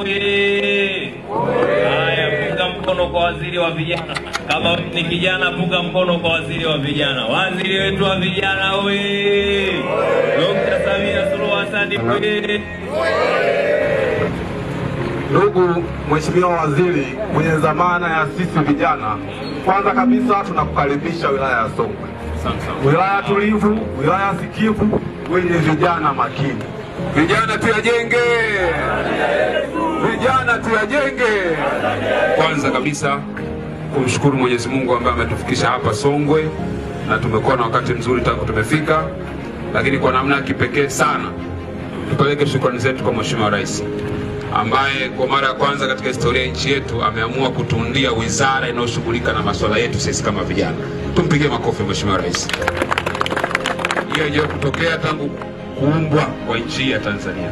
oye! Haya, punga mkono kwa waziri wa vijana. Kama ni kijana, punga mkono kwa waziri wa vijana. Waziri wetu wa vijana oye! Dr. Samia Suluhu Hassan oye! Ndugu Mheshimiwa Waziri mwenye dhamana ya sisi vijana, kwanza kabisa tunakukaribisha wilaya ya Songwe. Wilaya tulivu, wilaya sikivu, wenye vijana makini. Vijana tuyajenge! Vijana tuyajenge! Kwanza kabisa kumshukuru Mwenyezi Mungu ambaye ametufikisha hapa Songwe, na tumekuwa na wakati mzuri tangu tumefika, lakini kwa namna ya kipekee sana tupeleke shukrani zetu kwa Mheshimiwa Rais ambaye kwa mara ya kwanza katika historia ya nchi yetu ameamua kutuundia wizara inayoshughulika na masuala yetu sisi kama vijana. Tumpigie makofi Mheshimiwa Rais. Hiyo haijawahi kutokea tangu kuumbwa kwa nchi ya Tanzania.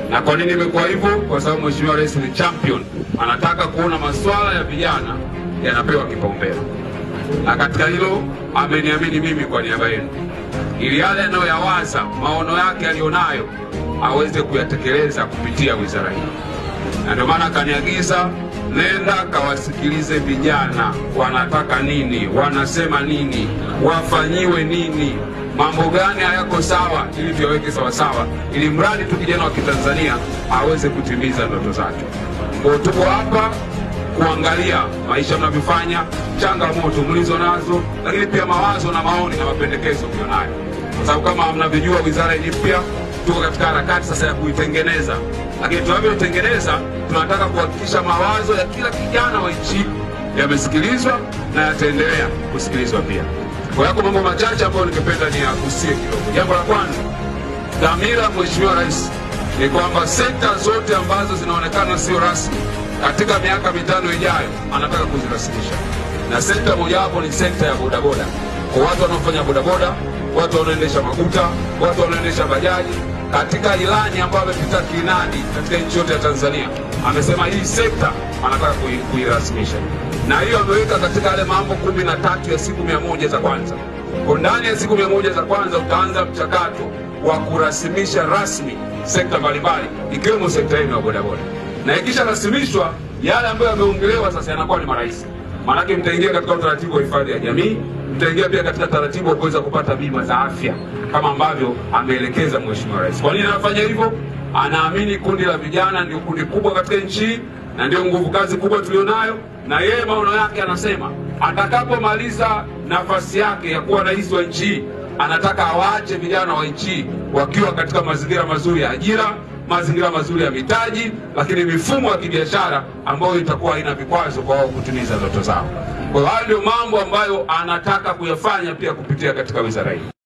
Na kwa nini imekuwa hivyo? Kwa sababu Mheshimiwa Rais ni champion. Anataka kuona masuala ya vijana yanapewa kipaumbele. Na katika hilo ameniamini mimi kwa niaba yenu, ili yale anayoyawaza, maono yake alionayo aweze kuyatekeleza kupitia wizara hii. Na ndio maana kaniagiza, nenda kawasikilize vijana, wanataka nini, wanasema nini, wafanyiwe nini, mambo gani hayako sawa, ili tuyaweke sawa sawa, ili mradi tu kijana wa Kitanzania aweze kutimiza ndoto zake. Kwa tuko hapa kuangalia maisha mnavyofanya, changamoto mlizo nazo, lakini pia mawazo na maoni na mapendekezo mlionayo. Kwa sababu kama mnavyojua wizara hii mpya tuko katika harakati sasa ya kuitengeneza. Lakini tunavyotengeneza tunataka kuhakikisha mawazo ya kila kijana wa nchi yamesikilizwa na yataendelea kusikilizwa pia. Kwa hiyo mambo machache ambayo ningependa ni agusie kidogo. Jambo la kwanza, dhamira Mheshimiwa Rais ni kwamba sekta zote ambazo zinaonekana sio rasmi katika miaka 5 ijayo anataka kuzirasimisha. Na sekta mojawapo ni sekta ya bodaboda. Kwa watu wanaofanya bodaboda, watu wanaoendesha maguta, watu wanaoendesha bajaji. Katika ilani ambayo amepita kinadi katika nchi yote ya Tanzania, amesema hii sekta anataka kuirasimisha. Na hiyo ameweka katika yale mambo 13 ya siku 100 za kwanza. Kwa ndani ya siku 100 za kwanza utaanza mchakato wa kurasimisha rasmi sekta mbalimbali ikiwemo sekta hii ya bodaboda. Na ikisha rasimishwa, yale ambayo yameongelewa sasa yanakuwa ni marahisi. Maana yake mtaingia katika utaratibu wa hifadhi ya jamii, mtaingia pia katika taratibu wa kuweza kupata bima za afya kama ambavyo ameelekeza Mheshimiwa Rais. Kwa nini anafanya hivyo? Anaamini kundi la vijana ndio kundi kubwa katika nchi na ndio nguvu kazi kubwa tulionayo, na yeye maono yake anasema atakapomaliza nafasi yake ya kuwa rais wa nchi, anataka awaache vijana wa nchi wakiwa katika mazingira mazuri ya ajira, mazingira mazuri ya mitaji, lakini mifumo ya kibiashara ambayo itakuwa haina vikwazo kwa wao kutimiza ndoto zao. Kwa hiyo hayo ndio mambo ambayo anataka kuyafanya pia kupitia katika wizara hii.